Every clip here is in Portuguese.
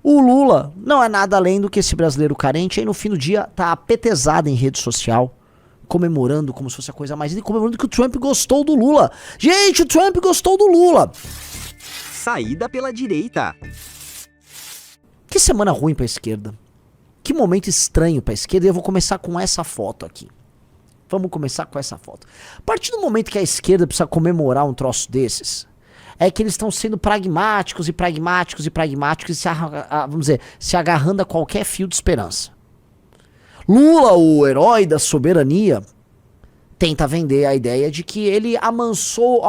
O Lula não é nada além do que esse brasileiro carente, aí no fim do dia tá apetezado em rede social, comemorando como se fosse a coisa mais linda, comemorando que o Trump gostou do Lula. Gente, o Trump gostou do Lula. Saída pela direita. Que semana ruim pra esquerda. Que momento estranho pra esquerda. E eu vou começar com essa foto aqui. Vamos começar com essa foto. A partir do momento que a esquerda precisa comemorar um troço desses, é que eles estão sendo pragmáticos e vamos dizer, se agarrando a qualquer fio de esperança. Lula, o herói da soberania, tenta vender a ideia de que ele amansou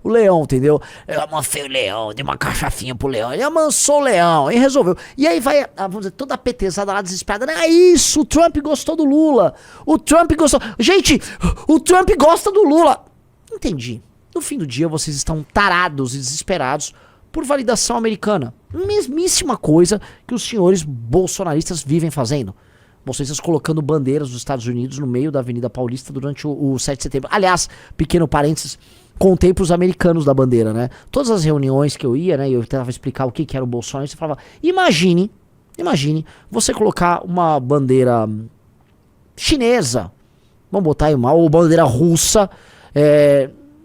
o leão, entendeu? Eu amansei o leão, dei uma cachaçinha pro leão, ele amansou o leão, e resolveu. E aí vai, vamos dizer, toda a petezada lá desesperada, né? É isso, o Trump gostou do Lula, o Trump gostou... Gente, o Trump gosta do Lula. Entendi. No fim do dia, vocês estão tarados e desesperados por validação americana. Mesmíssima coisa que os senhores bolsonaristas vivem fazendo. Bolsonaristas colocando bandeiras dos Estados Unidos no meio da Avenida Paulista durante o 7 de setembro. Aliás, pequeno parênteses, contei pros americanos da bandeira, né? Todas as reuniões que eu ia, né? Eu tentava explicar o que era o Bolsonaro. Você falava, imagine você colocar uma bandeira chinesa, vamos botar aí ou bandeira russa,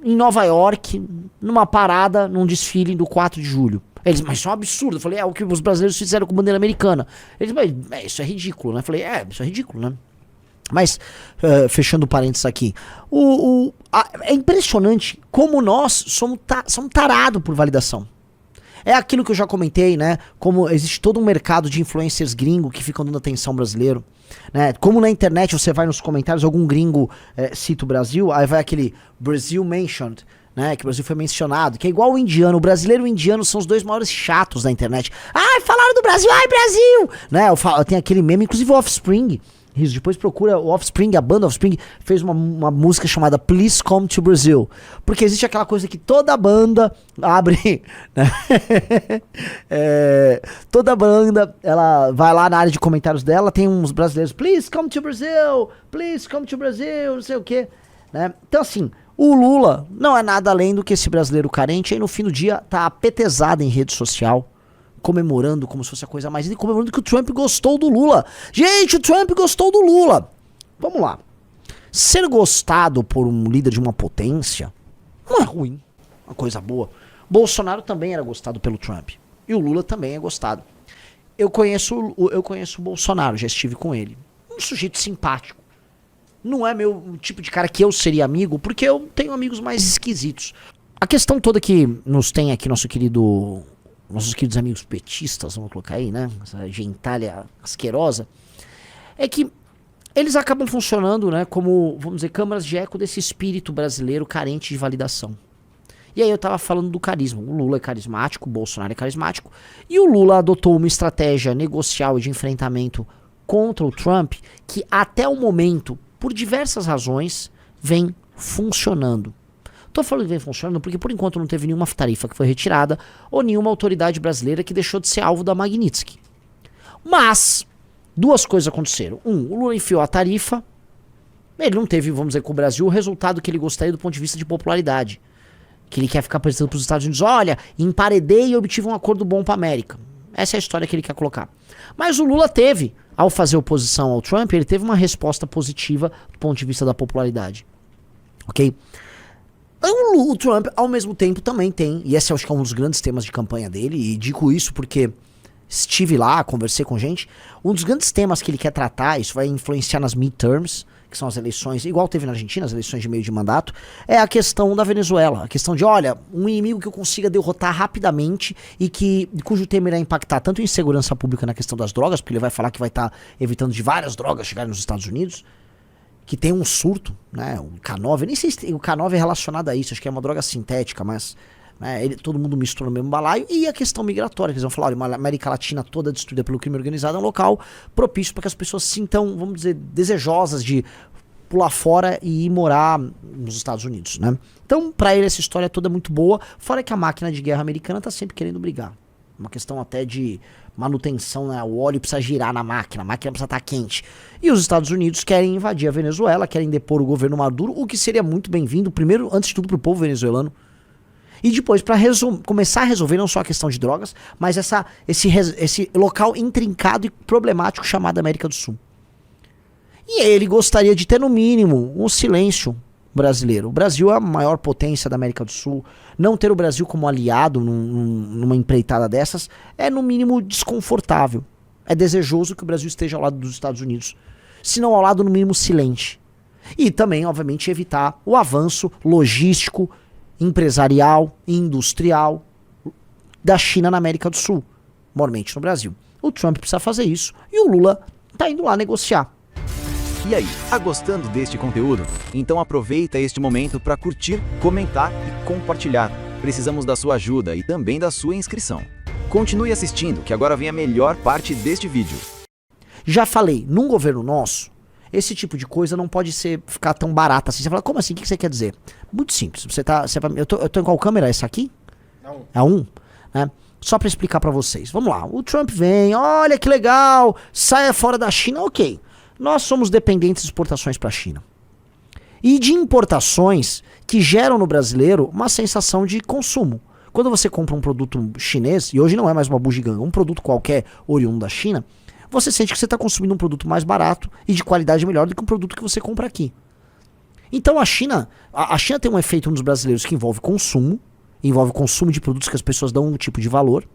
em Nova York, numa parada, num desfile do 4 de julho. Eles, mas isso é um absurdo. Eu falei, é o que os brasileiros fizeram com bandeira americana. Eles, mas isso é ridículo, né? Eu falei, isso é ridículo, né? Mas, fechando parênteses aqui, é impressionante como nós somos tarados por validação. É aquilo que eu já comentei, né? Como existe todo um mercado de influencers gringo que ficam dando atenção brasileiro, né? Como na internet você vai nos comentários, algum gringo cita o Brasil, aí vai aquele Brazil mentioned, né? Que o Brasil foi mencionado, que é igual o indiano. O brasileiro e o indiano são os dois maiores chatos da internet. Ai, falaram do Brasil, ai, Brasil! Né? Tem aquele meme, inclusive o Offspring. Isso, depois procura o Offspring, a banda Offspring fez uma música chamada Please Come to Brazil, porque existe aquela coisa que toda banda abre, né? Toda banda, ela vai lá na área de comentários dela, tem uns brasileiros, Please come to Brazil, não sei o que, né? Então assim, o Lula não é nada além do que esse brasileiro carente, aí no fim do dia tá apetezado em rede social, comemorando como se fosse a coisa mais linda, comemorando que o Trump gostou do Lula. Gente, o Trump gostou do Lula. Vamos lá. Ser gostado por um líder de uma potência não é ruim, uma coisa boa. Bolsonaro também era gostado pelo Trump. E o Lula também é gostado. Eu conheço o Bolsonaro, já estive com ele. Um sujeito simpático. Não é meu tipo de cara que eu seria amigo, porque eu tenho amigos mais esquisitos. A questão toda que nos tem aqui nossos queridos amigos petistas, vamos colocar aí, né? Essa gentalha asquerosa, é que eles acabam funcionando, né, como, vamos dizer, câmaras de eco desse espírito brasileiro carente de validação. E aí eu tava falando do carisma. O Lula é carismático, o Bolsonaro é carismático, e o Lula adotou uma estratégia negocial e de enfrentamento contra o Trump que até o momento, por diversas razões, vem funcionando. Tô falando que vem funcionando porque por enquanto não teve nenhuma tarifa que foi retirada ou nenhuma autoridade brasileira que deixou de ser alvo da Magnitsky. Mas duas coisas aconteceram. O Lula enfiou a tarifa, ele não teve, vamos dizer, com o Brasil o resultado que ele gostaria do ponto de vista de popularidade. Que ele quer ficar apresentando para os Estados Unidos, olha, emparedei e obtive um acordo bom para a América. Essa é a história que ele quer colocar. Mas o Lula teve, ao fazer oposição ao Trump, ele teve uma resposta positiva do ponto de vista da popularidade. Ok? O Trump, ao mesmo tempo, também tem, e esse acho que é um dos grandes temas de campanha dele, e digo isso porque estive lá, conversei com gente, um dos grandes temas que ele quer tratar, isso vai influenciar nas midterms, que são as eleições, igual teve na Argentina, as eleições de meio de mandato, é a questão da Venezuela, a questão de, olha, um inimigo que eu consiga derrotar rapidamente e cujo tema irá impactar tanto em segurança pública na questão das drogas, porque ele vai falar que vai estar evitando de várias drogas chegarem nos Estados Unidos, que tem um surto, né, o K9, eu nem sei se o K9 é relacionado a isso, acho que é uma droga sintética, mas né, todo mundo mistura no mesmo balaio, e a questão migratória, que eles vão falar, olha, uma América Latina toda destruída pelo crime organizado é um local propício para que as pessoas se sintam, vamos dizer, desejosas de pular fora e ir morar nos Estados Unidos, né? Então, para ele essa história toda é muito boa, fora que a máquina de guerra americana tá sempre querendo brigar. Uma questão até de manutenção, né? O óleo precisa girar na máquina, a máquina precisa estar quente. E os Estados Unidos querem invadir a Venezuela, querem depor o governo Maduro, o que seria muito bem-vindo, primeiro, antes de tudo, pro povo venezuelano. E depois para começar a resolver não só a questão de drogas, mas esse local intrincado e problemático chamado América do Sul. E ele gostaria de ter no mínimo um silêncio brasileiro. O Brasil é a maior potência da América do Sul. Não ter o Brasil como aliado numa empreitada dessas é no mínimo desconfortável. É desejoso que o Brasil esteja ao lado dos Estados Unidos, se não ao lado no mínimo silente. E também, obviamente, evitar o avanço logístico, empresarial e industrial da China na América do Sul, mormente no Brasil. O Trump precisa fazer isso e o Lula tá indo lá negociar. E aí, tá gostando deste conteúdo? Então aproveita este momento para curtir, comentar e compartilhar. Precisamos da sua ajuda e também da sua inscrição. Continue assistindo, que agora vem a melhor parte deste vídeo. Já falei, num governo nosso, esse tipo de coisa não pode ficar tão barata assim. Você fala, como assim? O que você quer dizer? Muito simples. Eu tô em qual câmera? Essa aqui? Não. É um? Né? Só pra explicar pra vocês. Vamos lá. O Trump vem, olha que legal, saia fora da China, ok. Nós somos dependentes de exportações pra China. E de importações que geram no brasileiro uma sensação de consumo. Quando você compra um produto chinês, e hoje não é mais uma bugiganga, um produto qualquer oriundo da China, você sente que você está consumindo um produto mais barato e de qualidade melhor do que um produto que você compra aqui. Então a China tem um efeito nos brasileiros que envolve consumo de produtos que as pessoas dão um tipo de valor,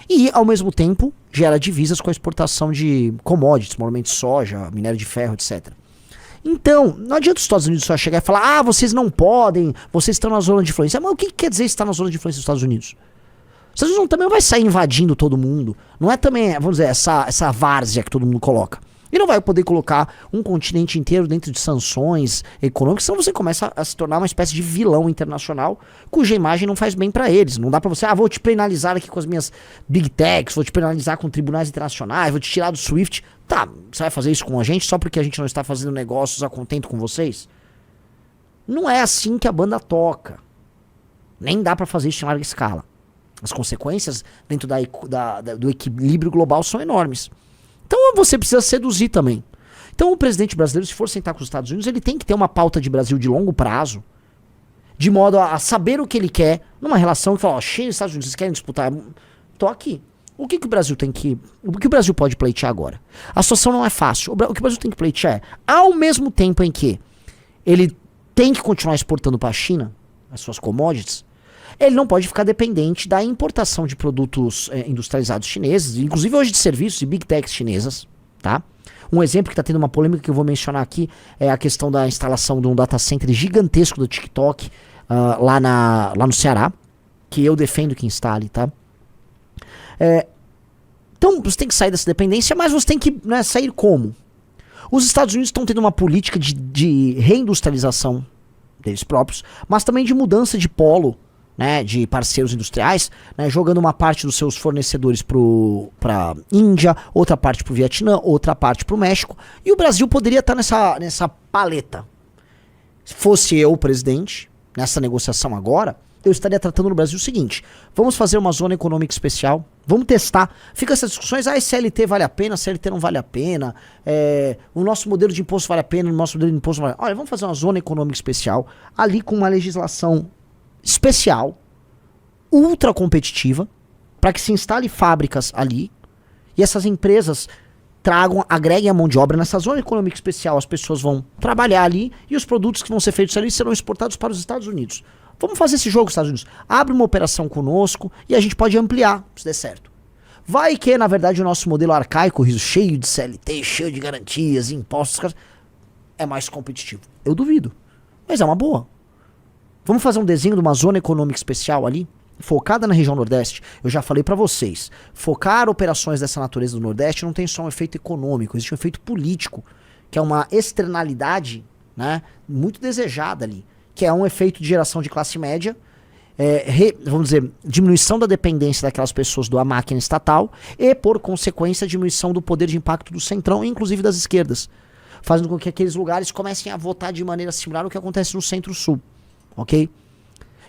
e ao mesmo tempo gera divisas com a exportação de commodities, normalmente soja, minério de ferro, etc. Então, não adianta os Estados Unidos só chegar e falar, vocês não podem, vocês estão na zona de influência. Mas o que quer dizer estar na zona de influência dos Estados Unidos? Os Estados Unidos também não vai sair invadindo todo mundo. Não é também, vamos dizer, essa várzea que todo mundo coloca. E não vai poder colocar um continente inteiro dentro de sanções econômicas, senão você começa a se tornar uma espécie de vilão internacional, cuja imagem não faz bem pra eles. Não dá pra você, vou te penalizar aqui com as minhas big techs, vou te penalizar com tribunais internacionais, vou te tirar do SWIFT. Tá, você vai fazer isso com a gente só porque a gente não está fazendo negócios a contento com vocês? Não é assim que a banda toca. Nem dá pra fazer isso em larga escala. As consequências dentro do equilíbrio global são enormes. Então você precisa seduzir também. Então o presidente brasileiro, se for sentar com os Estados Unidos, ele tem que ter uma pauta de Brasil de longo prazo, de modo a saber o que ele quer, numa relação que fala, China e Estados Unidos, vocês querem disputar? Tô aqui. O que o Brasil tem que... O que o Brasil pode pleitear agora? A situação não é fácil. O que o Brasil tem que pleitear é, ao mesmo tempo em que ele tem que continuar exportando para a China as suas commodities, ele não pode ficar dependente da importação de produtos industrializados chineses, inclusive hoje de serviços e big techs chinesas, tá? Um exemplo que está tendo uma polêmica que eu vou mencionar aqui é a questão da instalação de um data center gigantesco do TikTok lá no Ceará, que eu defendo que instale, tá? Então você tem que sair dessa dependência, mas você tem que sair como? Os Estados Unidos estão tendo uma política de reindustrialização deles próprios, mas também de mudança de polo, né, de parceiros industriais, né, jogando uma parte dos seus fornecedores para Índia, outra parte para o Vietnã, outra parte para o México, e o Brasil poderia estar nessa paleta. Se fosse eu o presidente, nessa negociação agora, eu estaria tratando no Brasil o seguinte: vamos fazer uma zona econômica especial, vamos testar. Fica essas discussões, CLT vale a pena, CLT não vale a pena, o nosso modelo de imposto vale a pena, o nosso modelo de imposto não vale a pena. Olha, vamos fazer uma zona econômica especial, ali com uma legislação especial, ultra competitiva, para que se instale fábricas ali e essas empresas agreguem a mão de obra nessa zona econômica especial. As pessoas vão trabalhar ali e os produtos que vão ser feitos ali serão exportados para os Estados Unidos. Vamos fazer esse jogo, Estados Unidos. Abre uma operação conosco e a gente pode ampliar, se der certo. Vai que, na verdade, o nosso modelo arcaico, cheio de CLT, cheio de garantias, impostos, é mais competitivo. Eu duvido, mas é uma boa. Vamos fazer um desenho de uma zona econômica especial ali, focada na região Nordeste. Eu já falei pra vocês, focar operações dessa natureza do Nordeste não tem só um efeito econômico, existe um efeito político, que é uma externalidade, né, muito desejada ali, que é um efeito de geração de classe média, vamos dizer, diminuição da dependência daquelas pessoas da máquina estatal e, por consequência, diminuição do poder de impacto do centrão, inclusive das esquerdas, fazendo com que aqueles lugares comecem a votar de maneira similar ao que acontece no Centro-Sul. Ok?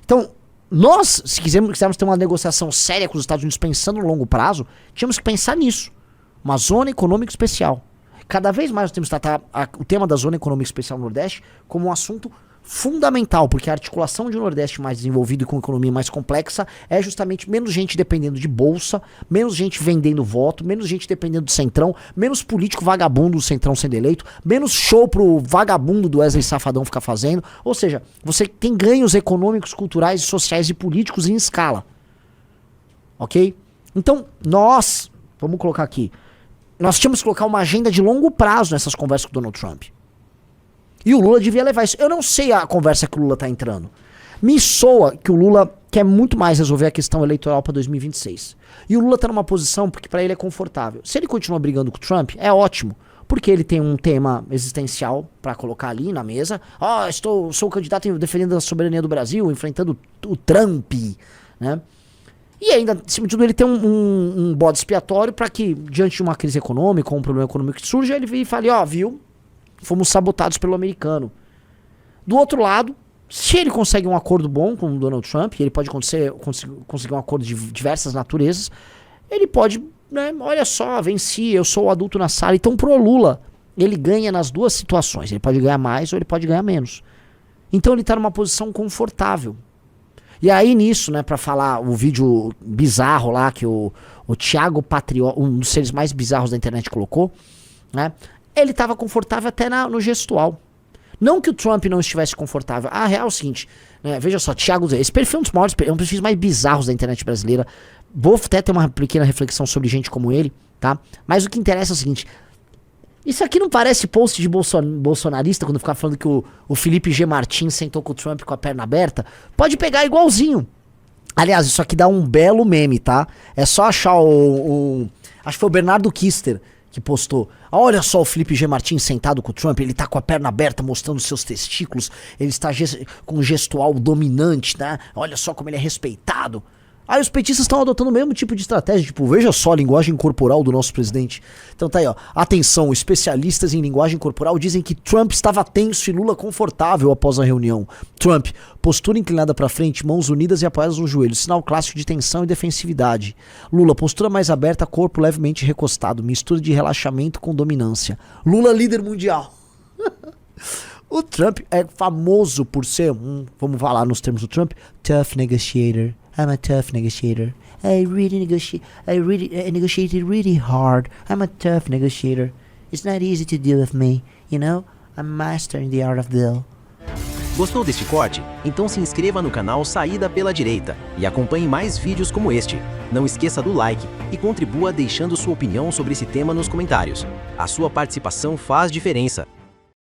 Então, nós, se quisermos ter uma negociação séria com os Estados Unidos pensando no longo prazo, tínhamos que pensar nisso. Uma zona econômica especial. Cada vez mais nós temos que tratar o tema da zona econômica especial no Nordeste como um assunto fundamental, porque a articulação de um Nordeste mais desenvolvido e com economia mais complexa é justamente menos gente dependendo de bolsa, menos gente vendendo voto, menos gente dependendo do Centrão, menos político vagabundo do Centrão sendo eleito, menos show pro vagabundo do Wesley Safadão ficar fazendo. Ou seja, você tem ganhos econômicos, culturais, sociais e políticos em escala. Ok? Então, vamos colocar aqui, nós tínhamos que colocar uma agenda de longo prazo nessas conversas com o Donald Trump. E o Lula devia levar isso. Eu não sei a conversa que o Lula tá entrando. Me soa que o Lula quer muito mais resolver a questão eleitoral para 2026. E o Lula tá numa posição porque para ele é confortável. Se ele continua brigando com o Trump, é ótimo. Porque ele tem um tema existencial para colocar ali na mesa. Sou o candidato defendendo a soberania do Brasil, enfrentando o Trump, né? E ainda, acima de tudo, ele tem um bode expiatório para que, diante de uma crise econômica ou um problema econômico que surge, ele vire e fale, viu? Fomos sabotados pelo americano. Do outro lado, se ele consegue um acordo bom com o Donald Trump, e ele pode conseguir um acordo de diversas naturezas, ele pode, né, olha só, venci, eu sou o adulto na sala. Então pro Lula, ele ganha nas duas situações. Ele pode ganhar mais ou ele pode ganhar menos. Então ele tá numa posição confortável. E aí nisso, né, pra falar o vídeo bizarro lá que o Thiago Patriota, um dos seres mais bizarros da internet, colocou, né? Ele estava confortável até no gestual. Não que o Trump não estivesse confortável. A real é o seguinte, né, veja só, Thiago, esse perfil é um dos maiores, um dos perfis mais bizarros da internet brasileira. Vou até ter uma pequena reflexão sobre gente como ele, tá? Mas o que interessa é o seguinte, isso aqui não parece post de bolsonarista, quando ficava falando que o Felipe G. Martins sentou com o Trump com a perna aberta? Pode pegar igualzinho. Aliás, isso aqui dá um belo meme, tá? É só achar acho que foi o Bernardo Kister que postou. Olha só o Felipe G. Martins sentado com o Trump, ele tá com a perna aberta mostrando seus testículos, ele está com um gestual dominante, né? Olha só como ele é respeitado. Aí os petistas estão adotando o mesmo tipo de estratégia, tipo, veja só a linguagem corporal do nosso presidente. Então tá aí, ó. Atenção, especialistas em linguagem corporal dizem que Trump estava tenso e Lula confortável após a reunião. Trump, postura inclinada pra frente, mãos unidas e apoiadas no joelho, sinal clássico de tensão e defensividade. Lula, postura mais aberta, corpo levemente recostado, mistura de relaxamento com dominância. Lula, líder mundial. O Trump é famoso por ser vamos falar nos termos do Trump, tough negotiator. I'm a tough negotiator. I negotiated really hard. I'm a tough negotiator. It's not easy to deal with me, you know? I'm master in the art of deal. Gostou deste corte? Então se inscreva no canal Saída pela Direita e acompanhe mais vídeos como este. Não esqueça do like e contribua deixando sua opinião sobre esse tema nos comentários. A sua participação faz diferença.